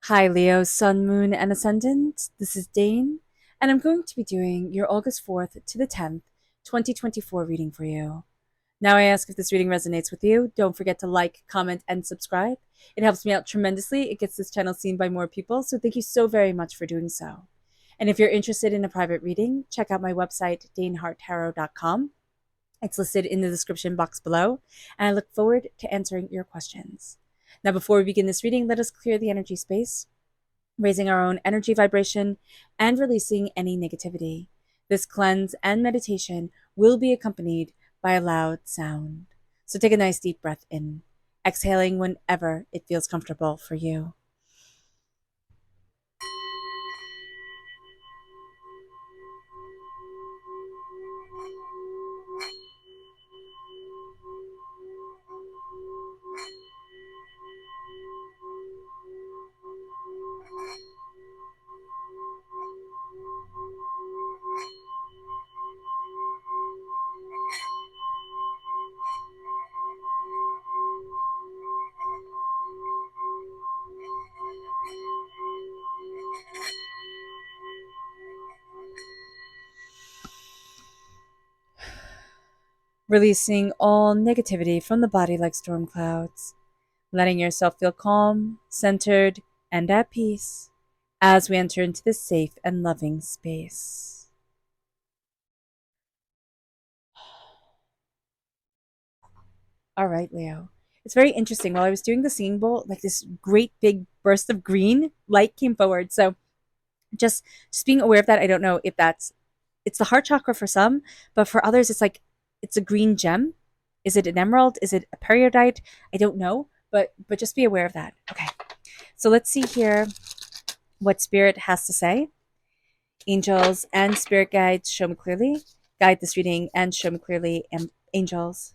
Hi, Leo, Sun, Moon, and Ascendant. This is Dane, and I'm going to be doing your August 4th to the 10th, 2024 reading for you. Now, I ask if this reading resonates with you. Don't forget to like, comment, and subscribe. It helps me out tremendously. It gets this channel seen by more people, so thank you so very much for doing so. And if you're interested in a private reading, check out my website, daneharttarot.com. It's listed in the description box below, and I look forward to answering your questions. Now, before we begin this reading, let us clear the energy space, raising our own energy vibration and releasing any negativity. This cleanse and meditation will be accompanied by a loud sound. So take a nice deep breath in, exhaling whenever it feels comfortable for you. Releasing all negativity from the body like storm clouds, letting yourself feel calm, centered, and at peace as we enter into this safe and loving space. All right, Leo. It's very interesting. While I was doing the singing bowl, like this great big burst of green light came forward. So just being aware of that. I don't know if it's the heart chakra for some, but for others it's like it's a green gem. Is it an emerald? Is it a peridot? I don't know, but just be aware of that. Okay. So let's see here what spirit has to say. Angels and spirit guides, show me clearly. Guide this reading and show me clearly. And angels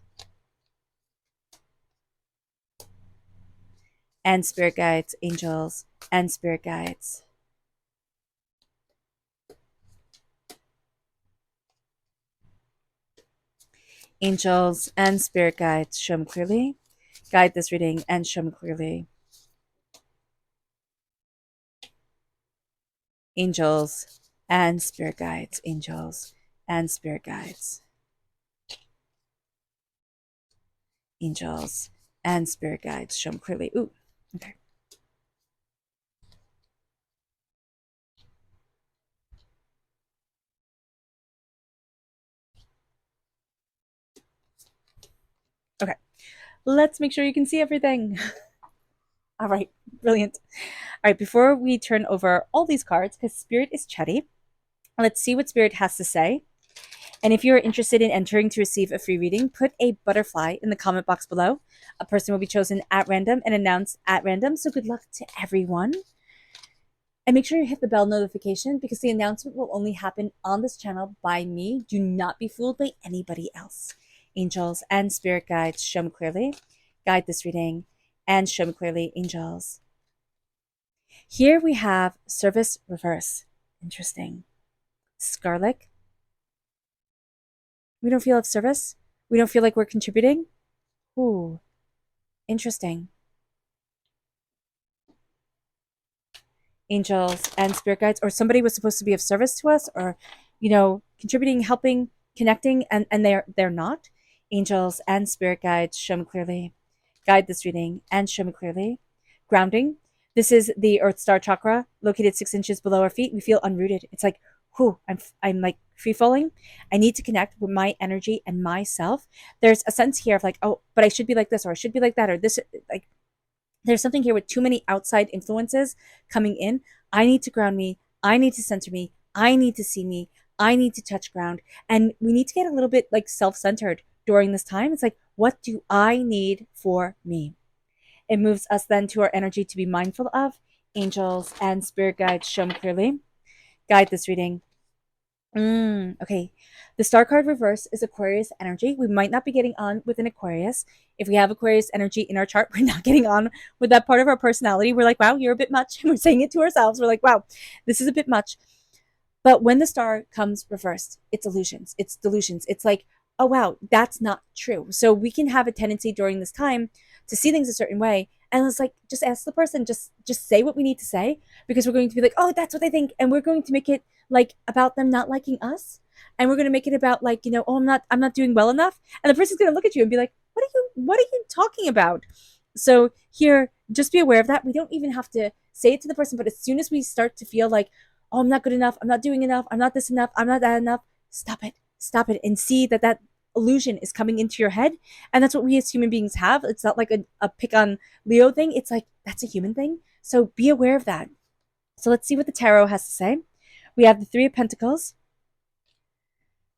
and spirit guides, angels and spirit guides. Angels and spirit guides, show me clearly. Guide this reading and show me clearly. Angels and spirit guides, angels and spirit guides. Angels and spirit guides, show me clearly. Ooh, okay. Okay, let's make sure you can see everything. All right, brilliant. All right, before we turn over all these cards, because Spirit is chatty, let's see what Spirit has to say. And if you're interested in entering to receive a free reading, put a butterfly in the comment box below. A person will be chosen at random and announced at random. So good luck to everyone. And make sure you hit the bell notification because the announcement will only happen on this channel by me. Do not be fooled by anybody else. Angels and spirit guides, show me clearly. Guide this reading and show me clearly, angels. Here we have service reverse. Interesting. Scarlet. We don't feel of service. We don't feel like we're contributing. Ooh, interesting. Angels and spirit guides, or somebody was supposed to be of service to us, or contributing, helping, connecting, and they're not. Angels and spirit guides, show me clearly. Guide this reading and show me clearly. Grounding. This is the Earth Star chakra, located 6 inches below our feet. We feel unrooted. It's like, whew, I'm like free falling. I need to connect with my energy and myself. There's a sense here of like, oh, but I should be like this, or I should be like that, or this, like there's something here with too many outside influences coming in. I need to ground me. I need to center me. I need to see me. I need to touch ground. And we need to get a little bit like self-centered during this time. It's like, what do I need for me? It moves us then to our energy to be mindful of. Angels and spirit guides, show me clearly. Guide this reading. Okay. The star card reverse is Aquarius energy. We might not be getting on with an Aquarius. If we have Aquarius energy in our chart, we're not getting on with that part of our personality. We're like, wow, you're a bit much. And we're saying it to ourselves. We're like, wow, this is a bit much. But when the star comes reversed, it's illusions, it's delusions. It's like, oh, wow, that's not true. So we can have a tendency during this time to see things a certain way And it's like, just ask the person, just say what we need to say, because we're going to be like, oh, that's what they think, and we're going to make it like about them not liking us, and we're going to make it about like, oh, I'm not doing well enough, and the person's going to look at you and be like, what are you talking about? So here, just be aware of that. We don't even have to say it to the person, but as soon as we start to feel like, oh, I'm not good enough, I'm not doing enough, I'm not this enough, I'm not that enough, stop it, and see that that illusion is coming into your head. And that's what we as human beings have. It's not like a pick on Leo thing. It's like, that's a human thing. So be aware of that. So let's see what the tarot has to say. We have the Three of Pentacles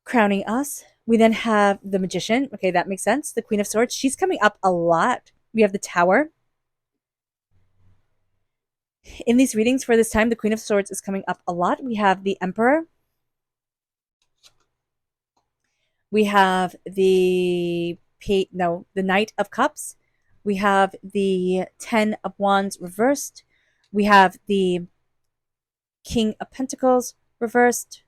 crowning us. We then have the Magician. Okay, that makes sense. The Queen of Swords. She's coming up a lot. We have the Tower. In these readings for this time, the Queen of Swords is coming up a lot. We have the Emperor. We have the Knight of Cups. We have the Ten of Wands reversed. We have the King of Pentacles reversed.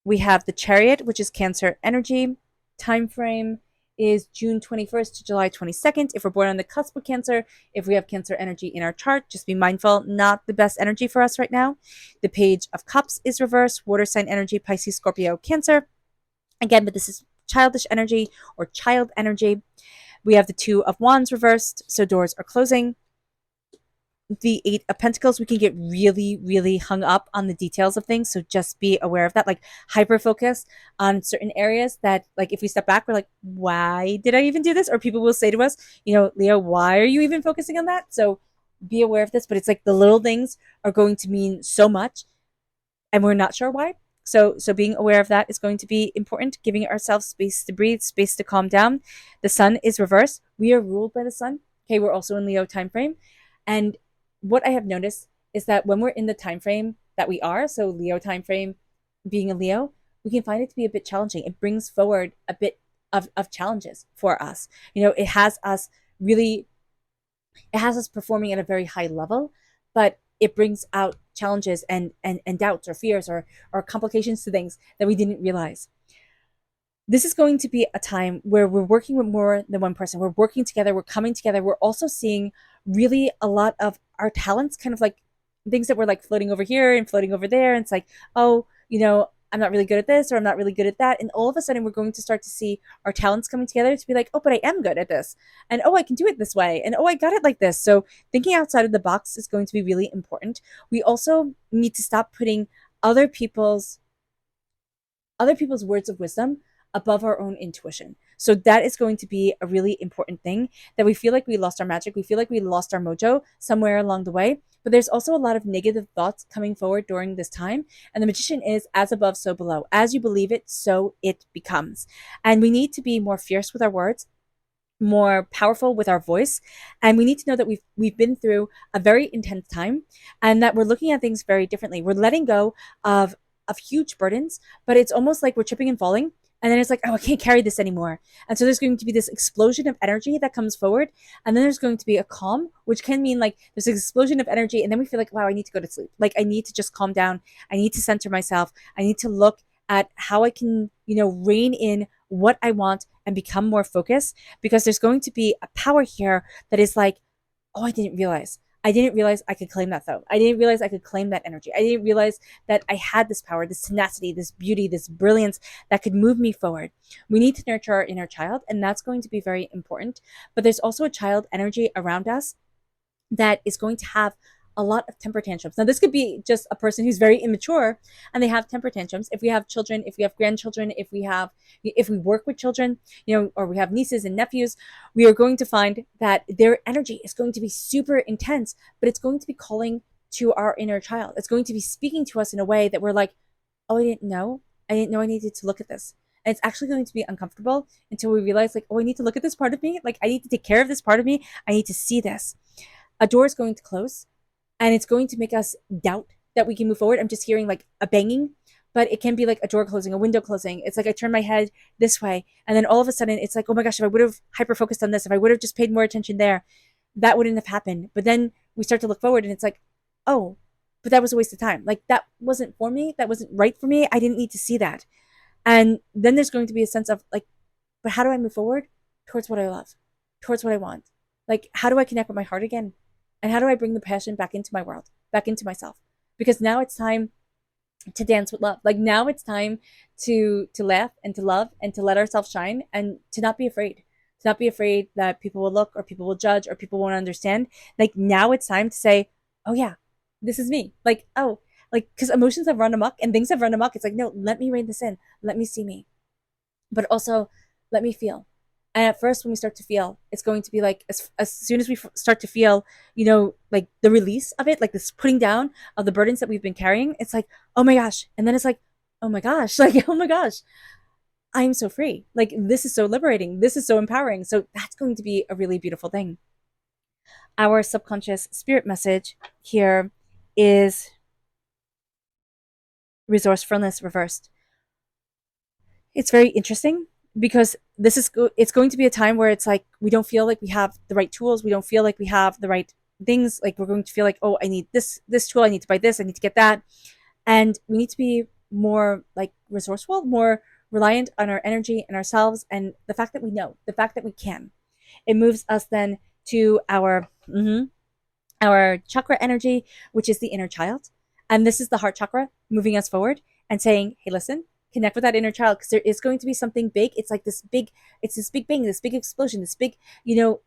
We have the Chariot, which is Cancer energy. Time frame is June 21st to July 22nd. If we're born on the cusp of Cancer, if we have Cancer energy in our chart, just be mindful, not the best energy for us right now. The Page of Cups is reversed. Water sign energy, Pisces, Scorpio, Cancer. Again, but this is childish energy or child energy. We have the Two of Wands reversed, so doors are closing. The Eight of Pentacles, we can get really, really hung up on the details of things. So just be aware of that, like hyper focus on certain areas that, like, if we step back, we're like, why did I even do this? Or people will say to us, Leo, why are you even focusing on that? So be aware of this, but it's like the little things are going to mean so much and we're not sure why. So being aware of that is going to be important, giving ourselves space to breathe, space to calm down. The Sun is reversed. We are ruled by the Sun. Okay, we're also in Leo time frame. And what I have noticed is that when we're in the time frame that we are, so Leo time frame, being a Leo, we can find it to be a bit challenging. It brings forward a bit of challenges for us. It has us performing at a very high level, but it brings out challenges and doubts or fears or complications to things that we didn't realize. This is going to be a time where we're working with more than one person. We're working together. We're coming together. We're also seeing really a lot of our talents, kind of like things that were like floating over here and floating over there. And it's like, oh, I'm not really good at this, or I'm not really good at that. And all of a sudden we're going to start to see our talents coming together to be like, oh, but I am good at this. And oh, I can do it this way. And oh, I got it like this. So thinking outside of the box is going to be really important. We also need to stop putting other people's words of wisdom above our own intuition. So that is going to be a really important thing, that we feel like we lost our magic. We feel like we lost our mojo somewhere along the way. But there's also a lot of negative thoughts coming forward during this time. And the Magician is as above, so below. As you believe it, so it becomes. And we need to be more fierce with our words, more powerful with our voice, and we need to know that we've been through a very intense time, and that we're looking at things very differently. We're letting go of huge burdens, but it's almost like we're tripping and falling. And then it's like, oh, I can't carry this anymore. And so there's going to be this explosion of energy that comes forward. And then there's going to be a calm, which can mean like there's an explosion of energy. And then we feel like, wow, I need to go to sleep. Like I need to just calm down. I need to center myself. I need to look at how I can, rein in what I want and become more focused, because there's going to be a power here that is like, oh, I didn't realize I could claim that though. I didn't realize I could claim that energy. I didn't realize that I had this power, this tenacity, this beauty, this brilliance that could move me forward. We need to nurture our inner child, and that's going to be very important. But there's also a child energy around us that is going to have a lot of temper tantrums. Now, this could be just a person who's very immature and they have temper tantrums. If we have children, if we have grandchildren, if we work with children, or we have nieces and nephews, we are going to find that their energy is going to be super intense, but it's going to be calling to our inner child. It's going to be speaking to us in a way that we're like, oh, I didn't know I needed to look at this. And it's actually going to be uncomfortable until we realize like, oh, I need to look at this part of me. Like I need to take care of this part of me. I need to see this. A door is going to close, and it's going to make us doubt that we can move forward. I'm just hearing like a banging, but it can be like a door closing, a window closing. It's like I turn my head this way, and then all of a sudden it's like, oh my gosh, if I would have hyper focused on this, if I would have just paid more attention there, that wouldn't have happened. But then we start to look forward and it's like, oh, but that was a waste of time. Like that wasn't for me. That wasn't right for me. I didn't need to see that. And then there's going to be a sense of like, but how do I move forward towards what I love, towards what I want? Like, how do I connect with my heart again? And how do I bring the passion back into my world, back into myself? Because now it's time to dance with love. Like now it's time to laugh and to love and to let ourselves shine and to not be afraid. To not be afraid that people will look or people will judge or people won't understand. Like now it's time to say, "Oh yeah, this is me." Like, "Oh, like cuz emotions have run amok and things have run amok." It's like, "No, let me rein this in. Let me see me." But also let me feel. And at first, when we start to feel, it's going to be like as soon as we start to feel, like the release of it, like this putting down of the burdens that we've been carrying, it's like, oh my gosh. And then it's like, oh my gosh, like, oh my gosh, I'm so free. Like, this is so liberating. This is so empowering. So that's going to be a really beautiful thing. Our subconscious spirit message here is resourcefulness reversed. It's very interesting because it's going to be a time where it's like we don't feel like we have the right tools, we don't feel like we have the right things, like we're going to feel like, oh, I need this tool, I need to buy this, I need to get that, and we need to be more like resourceful, more reliant on our energy and ourselves and the fact that we know, the fact that we can. It moves us then to our chakra energy, which is the inner child. And this is the heart chakra moving us forward and saying, hey, listen, connect with that inner child because there is going to be something big. It's like it's this big bang, this big explosion, this big,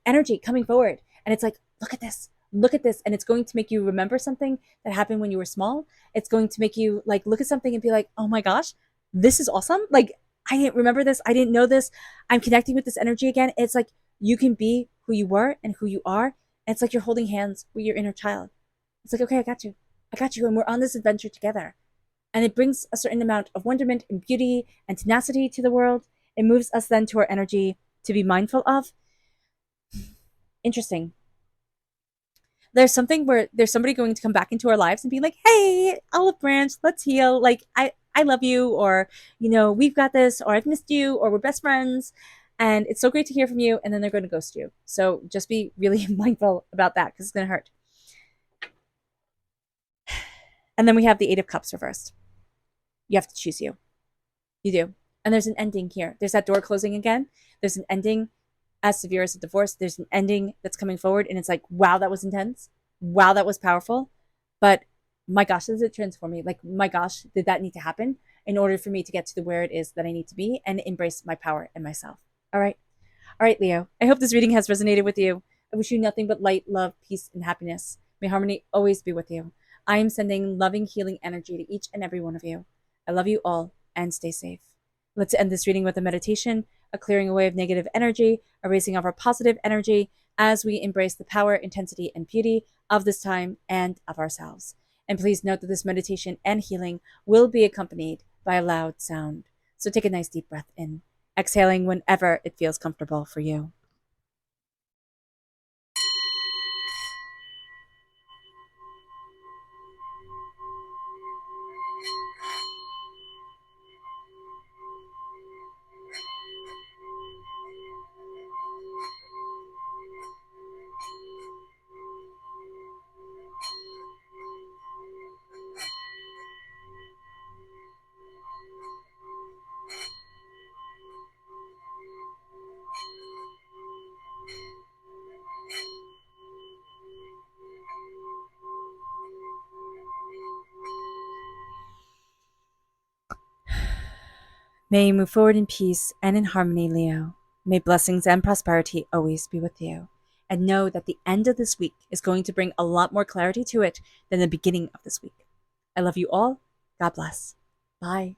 energy coming forward. And it's like, look at this, look at this. And it's going to make you remember something that happened when you were small. It's going to make you like look at something and be like, oh my gosh, this is awesome. Like, I didn't remember this. I didn't know this. I'm connecting with this energy again. It's like you can be who you were and who you are, it's like you're holding hands with your inner child. It's like, okay, I got you. I got you. And we're on this adventure together. And it brings a certain amount of wonderment and beauty and tenacity to the world. It moves us then to our energy to be mindful of. Interesting. There's something where there's somebody going to come back into our lives and be like, hey, olive branch, let's heal. Like, I love you, or, we've got this, or I've missed you, or we're best friends. And it's so great to hear from you. And then they're going to ghost you. So just be really mindful about that because it's going to hurt. And then we have the Eight of Cups reversed. You have to choose you. You do. And there's an ending here. There's that door closing again. There's an ending as severe as a divorce. There's an ending that's coming forward. And it's like, wow, that was intense. Wow, that was powerful. But my gosh, does it transform me? Like, my gosh, did that need to happen in order for me to get to where it is that I need to be and embrace my power and myself? All right. All right, Leo. I hope this reading has resonated with you. I wish you nothing but light, love, peace, and happiness. May harmony always be with you. I am sending loving, healing energy to each and every one of you. I love you all and stay safe. Let's end this reading with a meditation, a clearing away of negative energy, a raising of our positive energy as we embrace the power, intensity, and beauty of this time and of ourselves. And please note that this meditation and healing will be accompanied by a loud sound. So take a nice deep breath in, exhaling whenever it feels comfortable for you. May you move forward in peace and in harmony, Leo. May blessings and prosperity always be with you. And know that the end of this week is going to bring a lot more clarity to it than the beginning of this week. I love you all. God bless. Bye.